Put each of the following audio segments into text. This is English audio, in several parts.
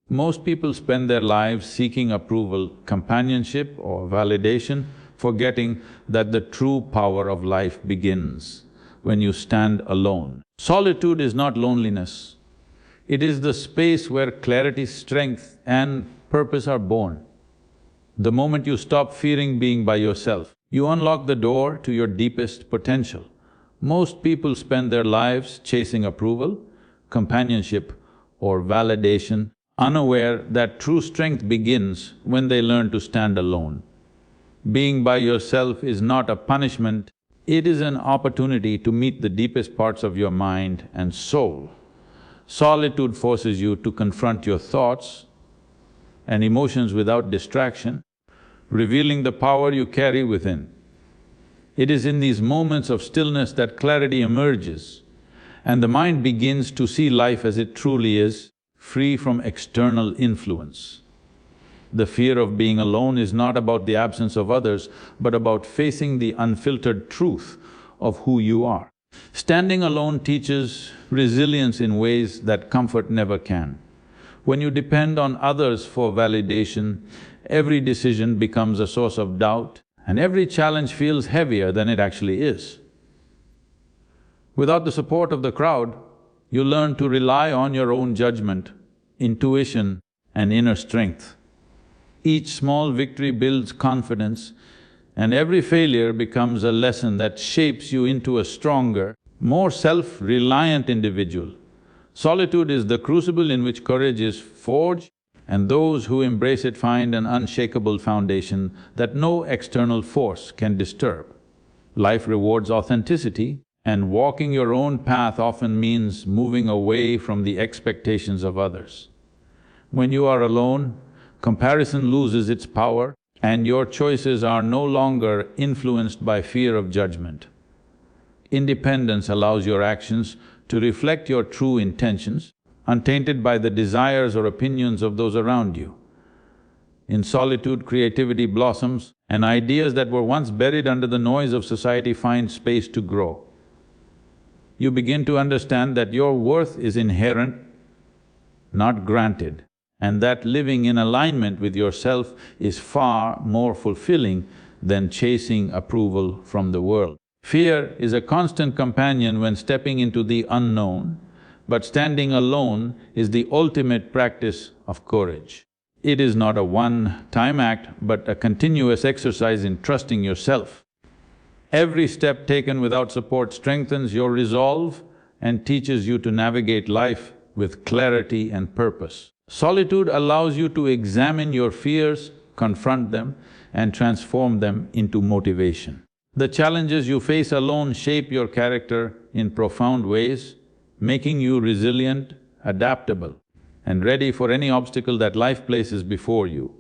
Most people spend their lives seeking approval, companionship or validation, forgetting that the true power of life begins when you stand alone. Solitude is not loneliness. It is the space where clarity, strength and purpose are born. The moment you stop fearing being by yourself, you unlock the door to your deepest potential. Most people spend their lives chasing approval, companionship or validation, unaware that true strength begins when they learn to stand alone. Being by yourself is not a punishment, it is an opportunity to meet the deepest parts of your mind and soul. Solitude forces you to confront your thoughts and emotions without distraction, revealing the power you carry within. It is in these moments of stillness that clarity emerges and the mind begins to see life as it truly is, free from external influence. The fear of being alone is not about the absence of others, but about facing the unfiltered truth of who you are. Standing alone teaches resilience in ways that comfort never can. When you depend on others for validation, every decision becomes a source of doubt and every challenge feels heavier than it actually is. Without the support of the crowd, you learn to rely on your own judgment, intuition and inner strength. Each small victory builds confidence and every failure becomes a lesson that shapes you into a stronger, more self-reliant individual. Solitude is the crucible in which courage is forged, and those who embrace it find an unshakable foundation that no external force can disturb. Life rewards authenticity, and walking your own path often means moving away from the expectations of others. When you are alone, comparison loses its power and your choices are no longer influenced by fear of judgment. Independence allows your actions to reflect your true intentions, untainted by the desires or opinions of those around you. In solitude, creativity blossoms and ideas that were once buried under the noise of society find space to grow. You begin to understand that your worth is inherent, not granted, and that living in alignment with yourself is far more fulfilling than chasing approval from the world. Fear is a constant companion when stepping into the unknown, but standing alone is the ultimate practice of courage. It is not a one-time act, but a continuous exercise in trusting yourself. Every step taken without support strengthens your resolve and teaches you to navigate life with clarity and purpose. Solitude allows you to examine your fears, confront them and transform them into motivation. The challenges you face alone shape your character in profound ways, making you resilient, adaptable and ready for any obstacle that life places before you.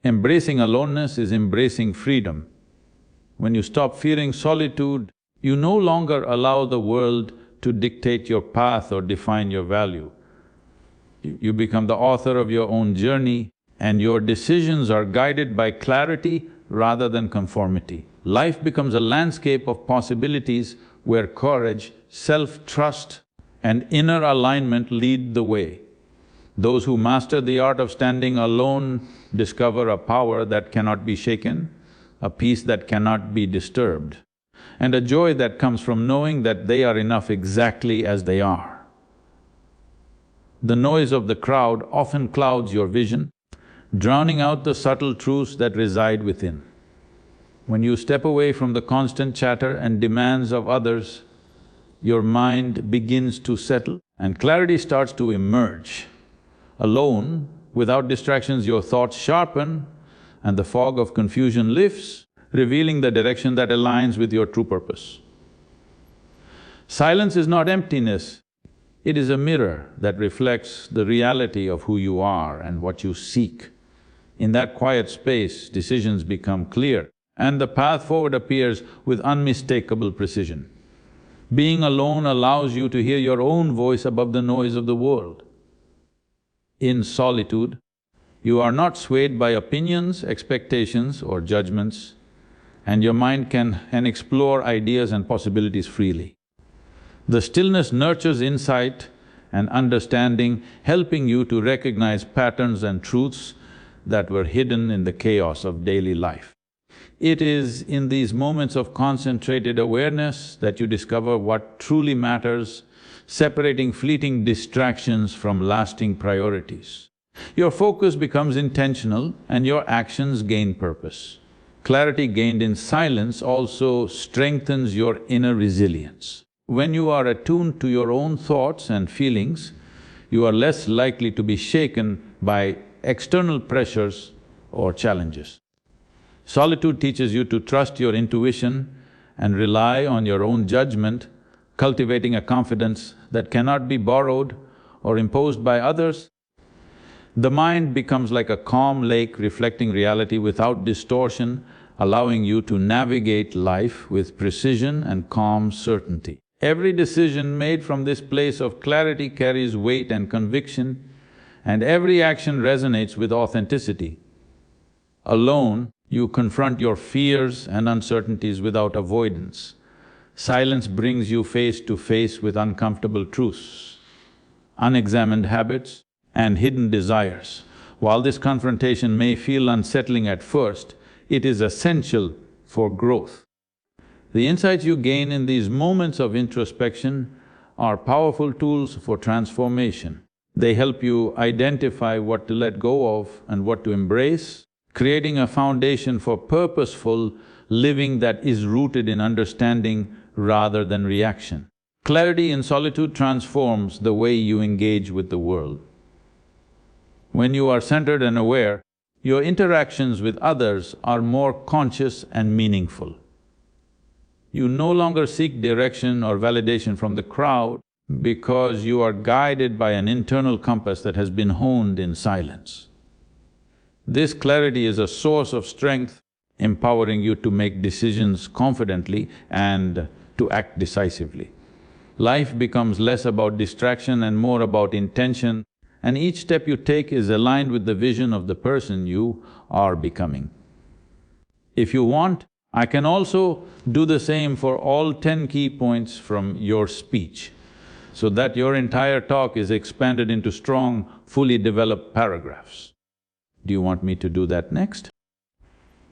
Embracing aloneness is embracing freedom. When you stop fearing solitude, you no longer allow the world to dictate your path or define your value. You become the author of your own journey and your decisions are guided by clarity rather than conformity. Life becomes a landscape of possibilities where courage, self-trust and inner alignment lead the way. Those who master the art of standing alone discover a power that cannot be shaken, a peace that cannot be disturbed, and a joy that comes from knowing that they are enough exactly as they are. The noise of the crowd often clouds your vision, drowning out the subtle truths that reside within. When you step away from the constant chatter and demands of others, your mind begins to settle and clarity starts to emerge. Alone, without distractions, your thoughts sharpen and the fog of confusion lifts, revealing the direction that aligns with your true purpose. Silence is not emptiness, it is a mirror that reflects the reality of who you are and what you seek. In that quiet space, decisions become clear and the path forward appears with unmistakable precision. Being alone allows you to hear your own voice above the noise of the world. In solitude, you are not swayed by opinions, expectations or judgments, and your mind can explore ideas and possibilities freely. The stillness nurtures insight and understanding, helping you to recognize patterns and truths that were hidden in the chaos of daily life. It is in these moments of concentrated awareness that you discover what truly matters, separating fleeting distractions from lasting priorities. Your focus becomes intentional and your actions gain purpose. Clarity gained in silence also strengthens your inner resilience. When you are attuned to your own thoughts and feelings, you are less likely to be shaken by external pressures or challenges. Solitude teaches you to trust your intuition and rely on your own judgment, cultivating a confidence that cannot be borrowed or imposed by others. The mind becomes like a calm lake reflecting reality without distortion, allowing you to navigate life with precision and calm certainty. Every decision made from this place of clarity carries weight and conviction, and every action resonates with authenticity. Alone, you confront your fears and uncertainties without avoidance. Silence brings you face to face with uncomfortable truths, unexamined habits, and hidden desires. While this confrontation may feel unsettling at first, it is essential for growth. The insights you gain in these moments of introspection are powerful tools for transformation. They help you identify what to let go of and what to embrace, creating a foundation for purposeful living that is rooted in understanding rather than reaction. Clarity in solitude transforms the way you engage with the world. When you are centered and aware, your interactions with others are more conscious and meaningful. You no longer seek direction or validation from the crowd because you are guided by an internal compass that has been honed in silence. This clarity is a source of strength, empowering you to make decisions confidently and to act decisively. Life becomes less about distraction and more about intention, and each step you take is aligned with the vision of the person you are becoming. If you want, I can also do the same for all 10 key points from your speech, so that your entire talk is expanded into strong, fully developed paragraphs. Do you want me to do that next?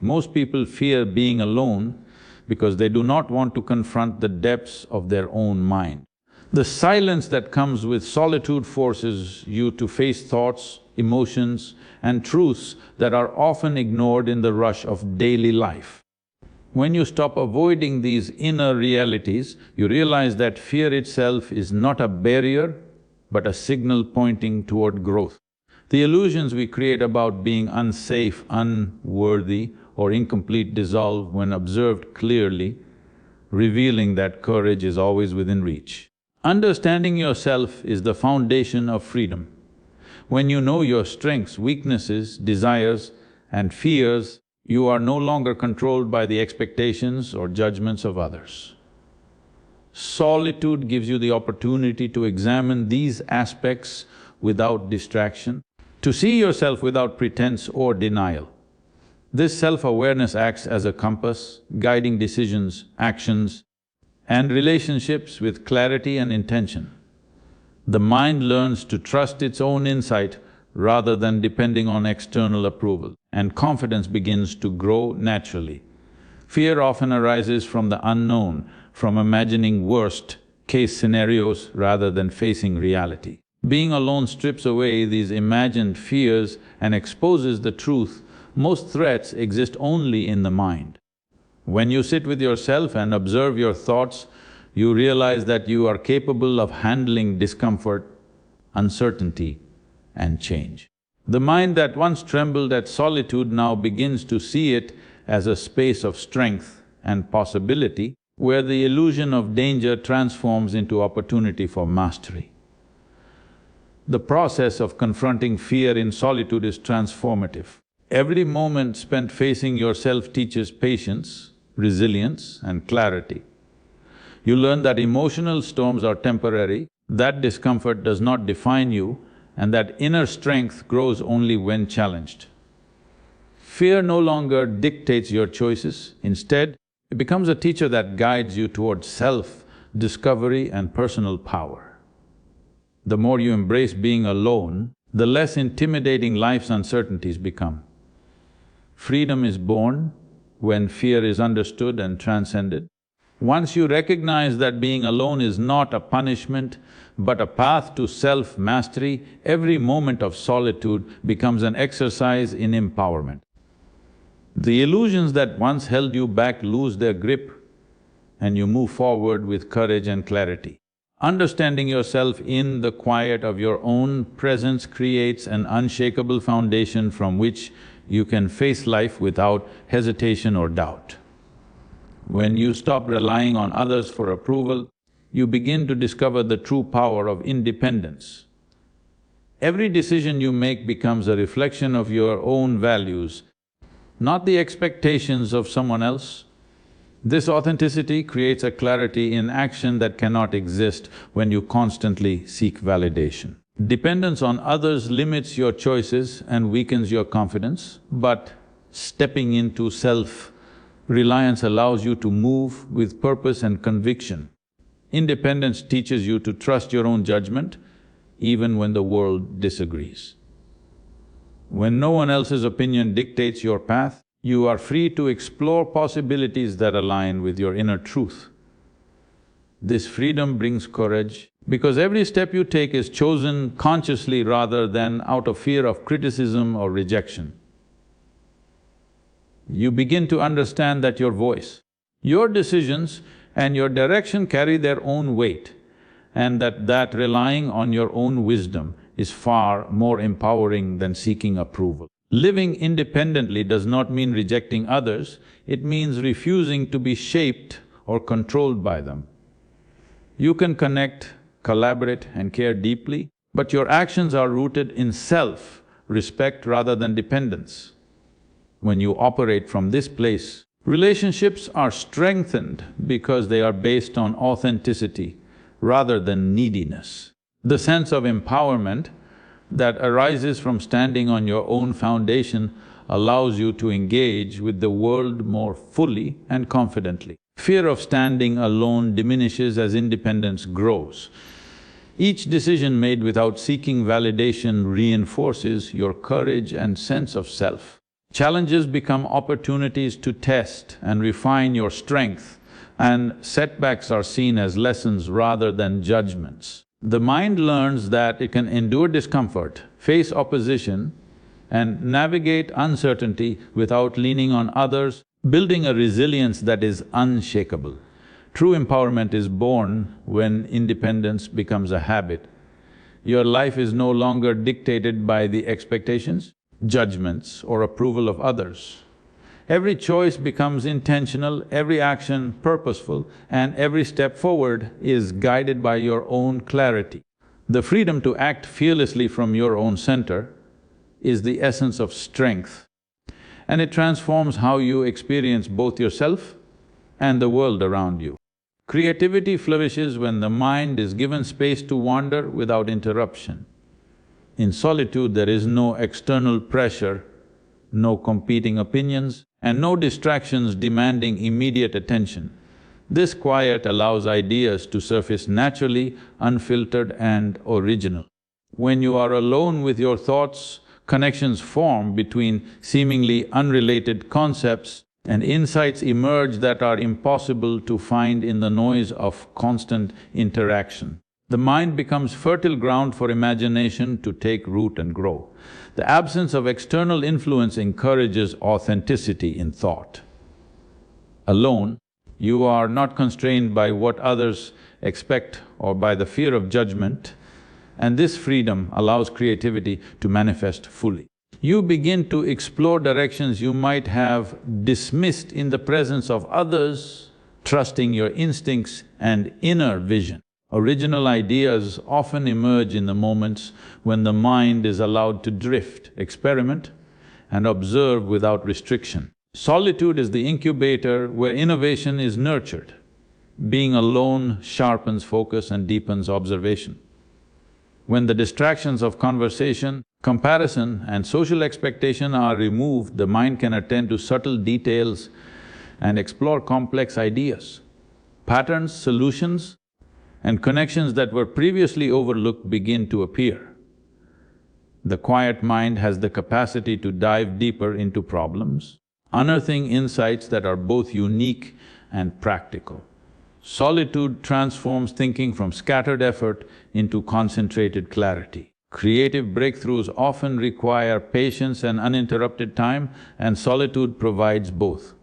Most people fear being alone because they do not want to confront the depths of their own mind. The silence that comes with solitude forces you to face thoughts, emotions, and truths that are often ignored in the rush of daily life. When you stop avoiding these inner realities, you realize that fear itself is not a barrier, but a signal pointing toward growth. The illusions we create about being unsafe, unworthy, or incomplete dissolve when observed clearly, revealing that courage is always within reach. Understanding yourself is the foundation of freedom. When you know your strengths, weaknesses, desires, and fears, you are no longer controlled by the expectations or judgments of others. Solitude gives you the opportunity to examine these aspects without distraction, to see yourself without pretense or denial. This self-awareness acts as a compass, guiding decisions, actions, and relationships with clarity and intention. The mind learns to trust its own insight rather than depending on external approval, and confidence begins to grow naturally. Fear often arises from the unknown, from imagining worst-case scenarios rather than facing reality. Being alone strips away these imagined fears and exposes the truth: most threats exist only in the mind. When you sit with yourself and observe your thoughts, you realize that you are capable of handling discomfort, uncertainty, and change. The mind that once trembled at solitude now begins to see it as a space of strength and possibility, where the illusion of danger transforms into opportunity for mastery. The process of confronting fear in solitude is transformative. Every moment spent facing yourself teaches patience, resilience, and clarity. You learn that emotional storms are temporary, that discomfort does not define you, and that inner strength grows only when challenged. Fear no longer dictates your choices, instead, it becomes a teacher that guides you towards self-discovery and personal power. The more you embrace being alone, the less intimidating life's uncertainties become. Freedom is born when fear is understood and transcended. Once you recognize that being alone is not a punishment, but a path to self-mastery, every moment of solitude becomes an exercise in empowerment. The illusions that once held you back lose their grip, and you move forward with courage and clarity. Understanding yourself in the quiet of your own presence creates an unshakable foundation from which you can face life without hesitation or doubt. When you stop relying on others for approval, you begin to discover the true power of independence. Every decision you make becomes a reflection of your own values, not the expectations of someone else. This authenticity creates a clarity in action that cannot exist when you constantly seek validation. Dependence on others limits your choices and weakens your confidence, but stepping into self-reliance allows you to move with purpose and conviction. Independence teaches you to trust your own judgment, even when the world disagrees. When no one else's opinion dictates your path, you are free to explore possibilities that align with your inner truth. This freedom brings courage because every step you take is chosen consciously rather than out of fear of criticism or rejection. You begin to understand that your voice, your decisions and your direction carry their own weight, and that relying on your own wisdom is far more empowering than seeking approval. Living independently does not mean rejecting others, it means refusing to be shaped or controlled by them. You can connect, collaborate and care deeply, but your actions are rooted in self-respect rather than dependence. When you operate from this place, relationships are strengthened because they are based on authenticity rather than neediness. The sense of empowerment that arises from standing on your own foundation allows you to engage with the world more fully and confidently. Fear of standing alone diminishes as independence grows. Each decision made without seeking validation reinforces your courage and sense of self. Challenges become opportunities to test and refine your strength, and setbacks are seen as lessons rather than judgments. The mind learns that it can endure discomfort, face opposition, and navigate uncertainty without leaning on others, building a resilience that is unshakable. True empowerment is born when independence becomes a habit. Your life is no longer dictated by the expectations, judgments, or approval of others. Every choice becomes intentional, every action purposeful, and every step forward is guided by your own clarity. The freedom to act fearlessly from your own center is the essence of strength, and it transforms how you experience both yourself and the world around you. Creativity flourishes when the mind is given space to wander without interruption. In solitude, there is no external pressure, no competing opinions, and no distractions demanding immediate attention. This quiet allows ideas to surface naturally, unfiltered and original. When you are alone with your thoughts, connections form between seemingly unrelated concepts, and insights emerge that are impossible to find in the noise of constant interaction. The mind becomes fertile ground for imagination to take root and grow. The absence of external influence encourages authenticity in thought. Alone, you are not constrained by what others expect or by the fear of judgment, and this freedom allows creativity to manifest fully. You begin to explore directions you might have dismissed in the presence of others, trusting your instincts and inner vision. Original ideas often emerge in the moments when the mind is allowed to drift, experiment, and observe without restriction. Solitude is the incubator where innovation is nurtured. Being alone sharpens focus and deepens observation. When the distractions of conversation, comparison, and social expectation are removed, the mind can attend to subtle details and explore complex ideas. Patterns, solutions, and connections that were previously overlooked begin to appear. The quiet mind has the capacity to dive deeper into problems, unearthing insights that are both unique and practical. Solitude transforms thinking from scattered effort into concentrated clarity. Creative breakthroughs often require patience and uninterrupted time, and solitude provides both.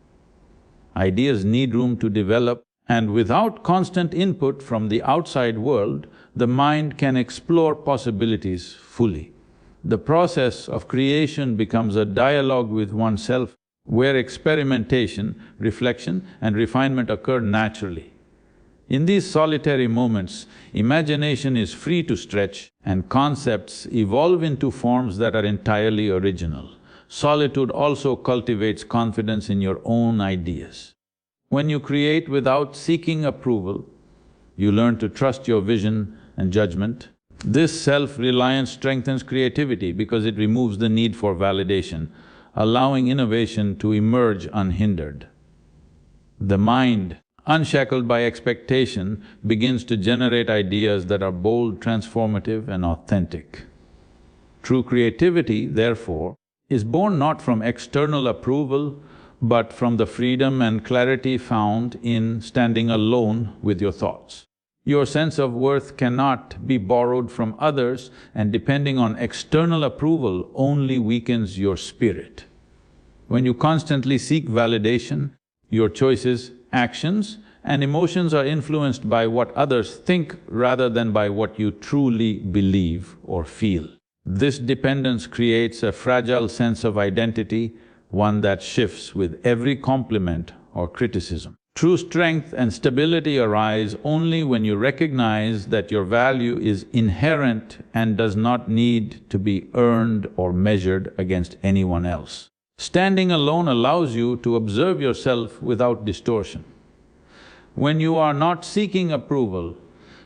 Ideas need room to develop, and without constant input from the outside world, the mind can explore possibilities fully. The process of creation becomes a dialogue with oneself, where experimentation, reflection and refinement occur naturally. In these solitary moments, imagination is free to stretch and concepts evolve into forms that are entirely original. Solitude also cultivates confidence in your own ideas. When you create without seeking approval, you learn to trust your vision and judgment. This self-reliance strengthens creativity because it removes the need for validation, allowing innovation to emerge unhindered. The mind, unshackled by expectation, begins to generate ideas that are bold, transformative and authentic. True creativity, therefore, is born not from external approval, but from the freedom and clarity found in standing alone with your thoughts. Your sense of worth cannot be borrowed from others, and depending on external approval only weakens your spirit. When you constantly seek validation, your choices, actions and emotions are influenced by what others think rather than by what you truly believe or feel. This dependence creates a fragile sense of identity, one that shifts with every compliment or criticism. True strength and stability arise only when you recognize that your value is inherent and does not need to be earned or measured against anyone else. Standing alone allows you to observe yourself without distortion. When you are not seeking approval,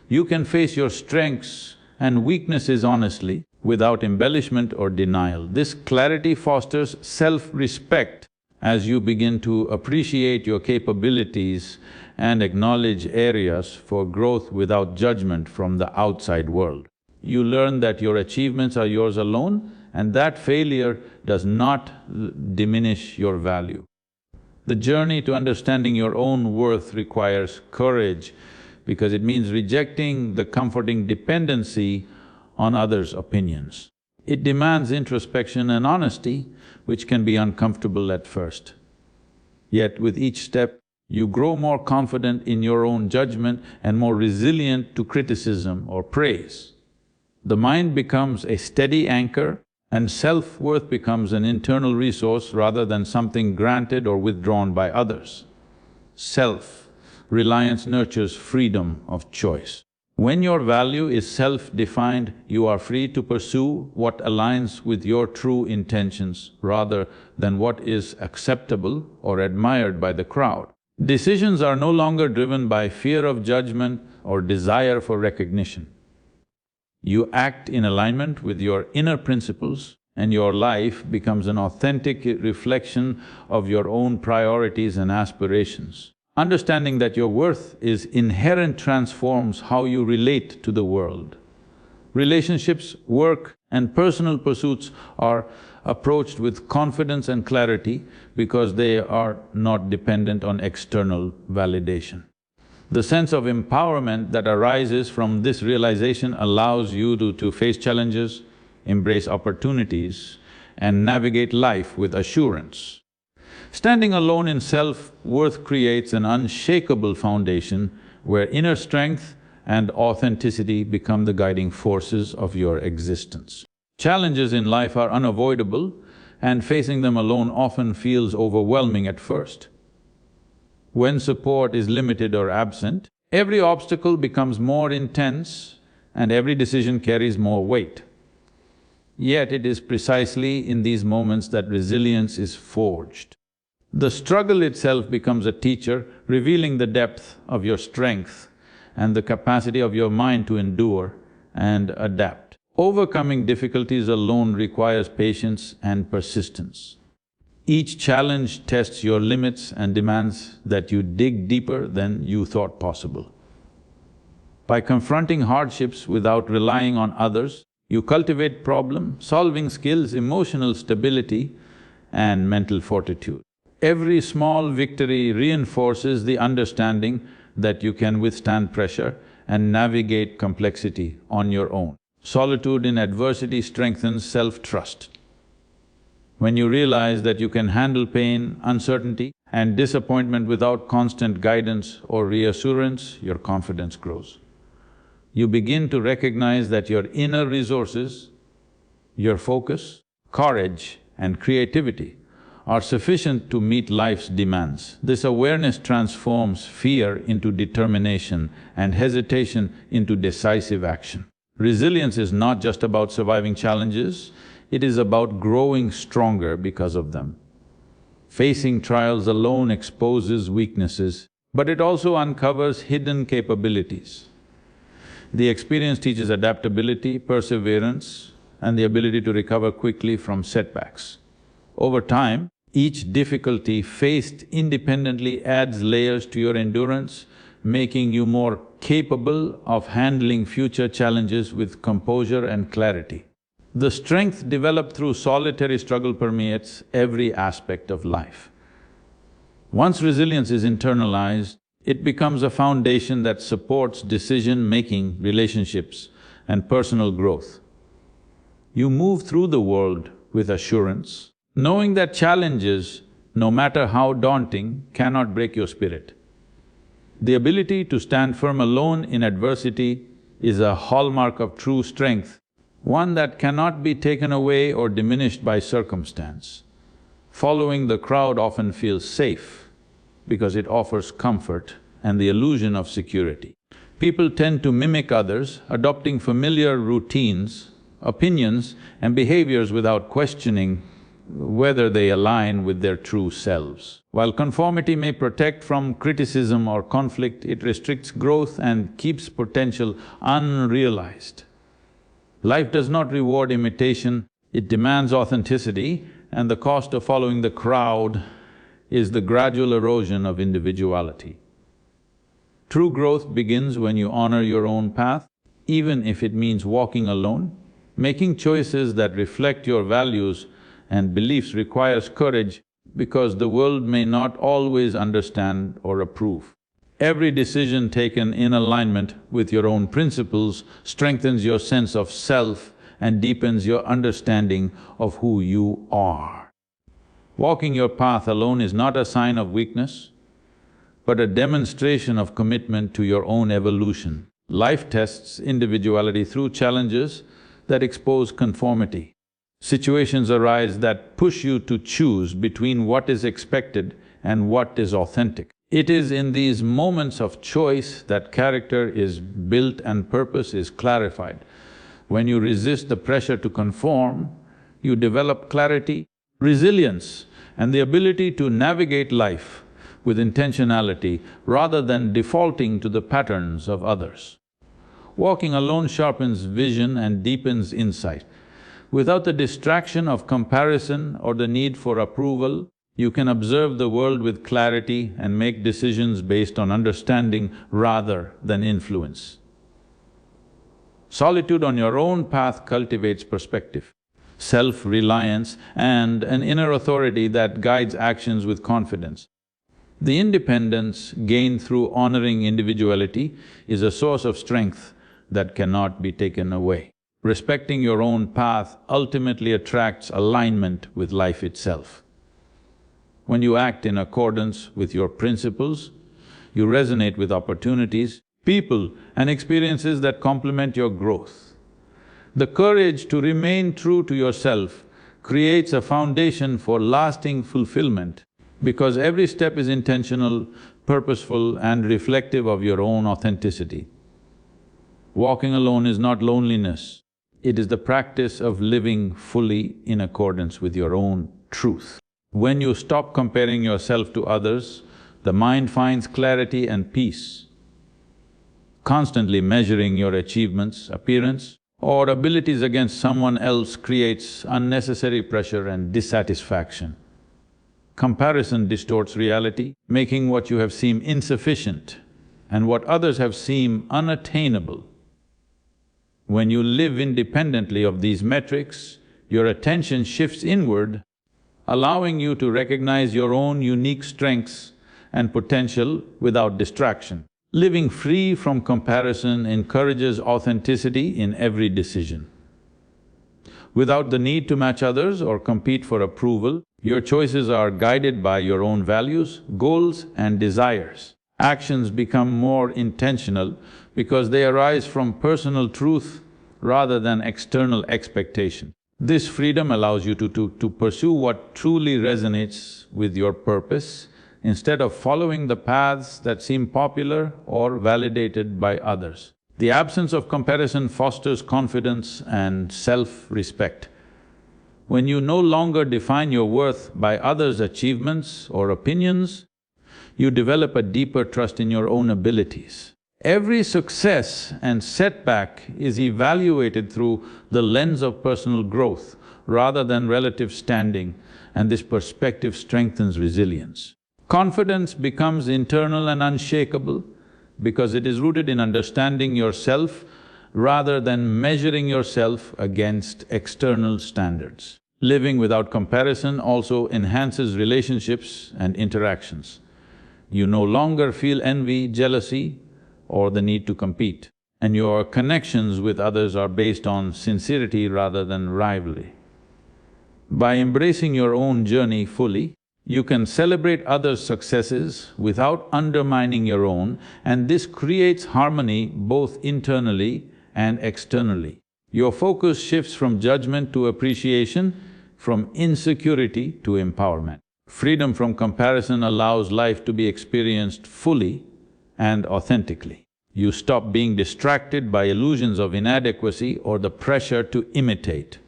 you can face your strengths and weaknesses honestly, without embellishment or denial. This clarity fosters self-respect as you begin to appreciate your capabilities and acknowledge areas for growth without judgment from the outside world. You learn that your achievements are yours alone and that failure does not diminish your value. The journey to understanding your own worth requires courage because it means rejecting the comforting dependency on others' opinions. It demands introspection and honesty, which can be uncomfortable at first. Yet with each step, you grow more confident in your own judgment and more resilient to criticism or praise. The mind becomes a steady anchor and self-worth becomes an internal resource rather than something granted or withdrawn by others. Self-reliance nurtures freedom of choice. When your value is self-defined, you are free to pursue what aligns with your true intentions rather than what is acceptable or admired by the crowd. Decisions are no longer driven by fear of judgment or desire for recognition. You act in alignment with your inner principles and your life becomes an authentic reflection of your own priorities and aspirations. Understanding that your worth is inherent transforms how you relate to the world. Relationships, work and personal pursuits are approached with confidence and clarity because they are not dependent on external validation. The sense of empowerment that arises from this realization allows you to face challenges, embrace opportunities and navigate life with assurance. Standing alone in self-worth creates an unshakable foundation where inner strength and authenticity become the guiding forces of your existence. Challenges in life are unavoidable and facing them alone often feels overwhelming at first. When support is limited or absent, every obstacle becomes more intense and every decision carries more weight. Yet it is precisely in these moments that resilience is forged. The struggle itself becomes a teacher, revealing the depth of your strength and the capacity of your mind to endure and adapt. Overcoming difficulties alone requires patience and persistence. Each challenge tests your limits and demands that you dig deeper than you thought possible. By confronting hardships without relying on others, you cultivate problem-solving skills, emotional stability, and mental fortitude. Every small victory reinforces the understanding that you can withstand pressure and navigate complexity on your own. Solitude in adversity strengthens self-trust. When you realize that you can handle pain, uncertainty, and disappointment without constant guidance or reassurance, your confidence grows. You begin to recognize that your inner resources, your focus, courage, and creativity are sufficient to meet life's demands. This awareness transforms fear into determination and hesitation into decisive action. Resilience is not just about surviving challenges, it is about growing stronger because of them. Facing trials alone exposes weaknesses, but it also uncovers hidden capabilities. The experience teaches adaptability, perseverance, and the ability to recover quickly from setbacks. Over time, each difficulty faced independently adds layers to your endurance, making you more capable of handling future challenges with composure and clarity. The strength developed through solitary struggle permeates every aspect of life. Once resilience is internalized, it becomes a foundation that supports decision-making, relationships, and personal growth. You move through the world with assurance, knowing that challenges, no matter how daunting, cannot break your spirit. The ability to stand firm alone in adversity is a hallmark of true strength, one that cannot be taken away or diminished by circumstance. Following the crowd often feels safe because it offers comfort and the illusion of security. People tend to mimic others, adopting familiar routines, opinions, and behaviors without questioning whether they align with their true selves. While conformity may protect from criticism or conflict, it restricts growth and keeps potential unrealized. Life does not reward imitation, it demands authenticity, and the cost of following the crowd is the gradual erosion of individuality. True growth begins when you honor your own path, even if it means walking alone. Making choices that reflect your values and beliefs requires courage because the world may not always understand or approve. Every decision taken in alignment with your own principles strengthens your sense of self and deepens your understanding of who you are. Walking your path alone is not a sign of weakness, but a demonstration of commitment to your own evolution. Life tests individuality through challenges that expose conformity. Situations arise that push you to choose between what is expected and what is authentic. It is in these moments of choice that character is built and purpose is clarified. When you resist the pressure to conform, you develop clarity, resilience, and the ability to navigate life with intentionality rather than defaulting to the patterns of others. Walking alone sharpens vision and deepens insight. Without the distraction of comparison or the need for approval, you can observe the world with clarity and make decisions based on understanding rather than influence. Solitude on your own path cultivates perspective, self-reliance, and an inner authority that guides actions with confidence. The independence gained through honoring individuality is a source of strength that cannot be taken away. Respecting your own path ultimately attracts alignment with life itself. When you act in accordance with your principles, you resonate with opportunities, people, and experiences that complement your growth. The courage to remain true to yourself creates a foundation for lasting fulfillment because every step is intentional, purposeful, and reflective of your own authenticity. Walking alone is not loneliness, it is the practice of living fully in accordance with your own truth. When you stop comparing yourself to others, the mind finds clarity and peace. Constantly measuring your achievements, appearance, or abilities against someone else creates unnecessary pressure and dissatisfaction. Comparison distorts reality, making what you have seem insufficient and what others have seem unattainable. When you live independently of these metrics, your attention shifts inward, allowing you to recognize your own unique strengths and potential without distraction. Living free from comparison encourages authenticity in every decision. Without the need to match others or compete for approval, your choices are guided by your own values, goals and desires. Actions become more intentional because they arise from personal truth rather than external expectation. This freedom allows you to pursue what truly resonates with your purpose instead of following the paths that seem popular or validated by others. The absence of comparison fosters confidence and self-respect. When you no longer define your worth by others' achievements or opinions, you develop a deeper trust in your own abilities. Every success and setback is evaluated through the lens of personal growth rather than relative standing, and this perspective strengthens resilience. Confidence becomes internal and unshakable because it is rooted in understanding yourself rather than measuring yourself against external standards. Living without comparison also enhances relationships and interactions. You no longer feel envy, jealousy, or the need to compete, and your connections with others are based on sincerity rather than rivalry. By embracing your own journey fully, you can celebrate others' successes without undermining your own, and this creates harmony both internally and externally. Your focus shifts from judgment to appreciation, from insecurity to empowerment. Freedom from comparison allows life to be experienced fully and authentically. You stop being distracted by illusions of inadequacy or the pressure to imitate,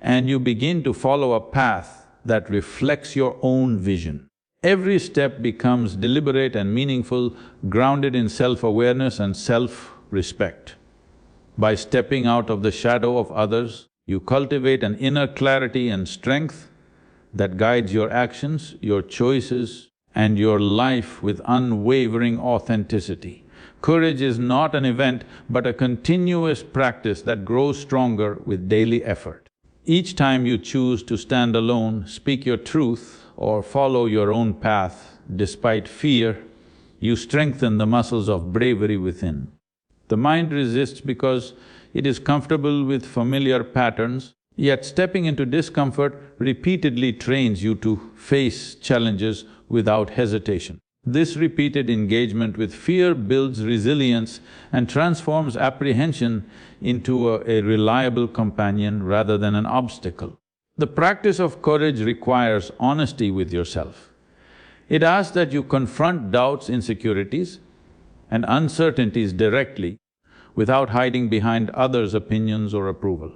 and you begin to follow a path that reflects your own vision. Every step becomes deliberate and meaningful, grounded in self-awareness and self-respect. By stepping out of the shadow of others, you cultivate an inner clarity and strength that guides your actions, your choices, and your life with unwavering authenticity. Courage is not an event, but a continuous practice that grows stronger with daily effort. Each time you choose to stand alone, speak your truth, or follow your own path despite fear, you strengthen the muscles of bravery within. The mind resists because it is comfortable with familiar patterns, yet stepping into discomfort repeatedly trains you to face challenges without hesitation. This repeated engagement with fear builds resilience and transforms apprehension into a reliable companion rather than an obstacle. The practice of courage requires honesty with yourself. It asks that you confront doubts, insecurities, and uncertainties directly without hiding behind others' opinions or approval.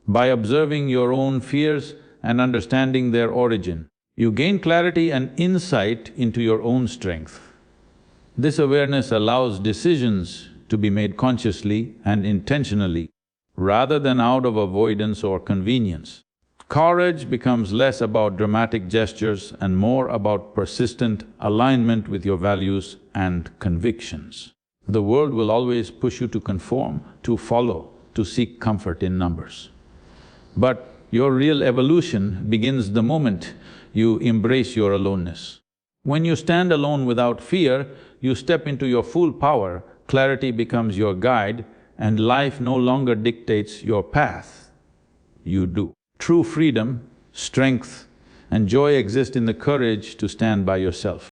By observing your own fears and understanding their origin, you gain clarity and insight into your own strength. This awareness allows decisions to be made consciously and intentionally, rather than out of avoidance or convenience. Courage becomes less about dramatic gestures and more about persistent alignment with your values and convictions. The world will always push you to conform, to follow, to seek comfort in numbers. But your real evolution begins the moment you embrace your aloneness. When you stand alone without fear, you step into your full power, clarity becomes your guide, and life no longer dictates your path, you do. True freedom, strength, and joy exist in the courage to stand by yourself.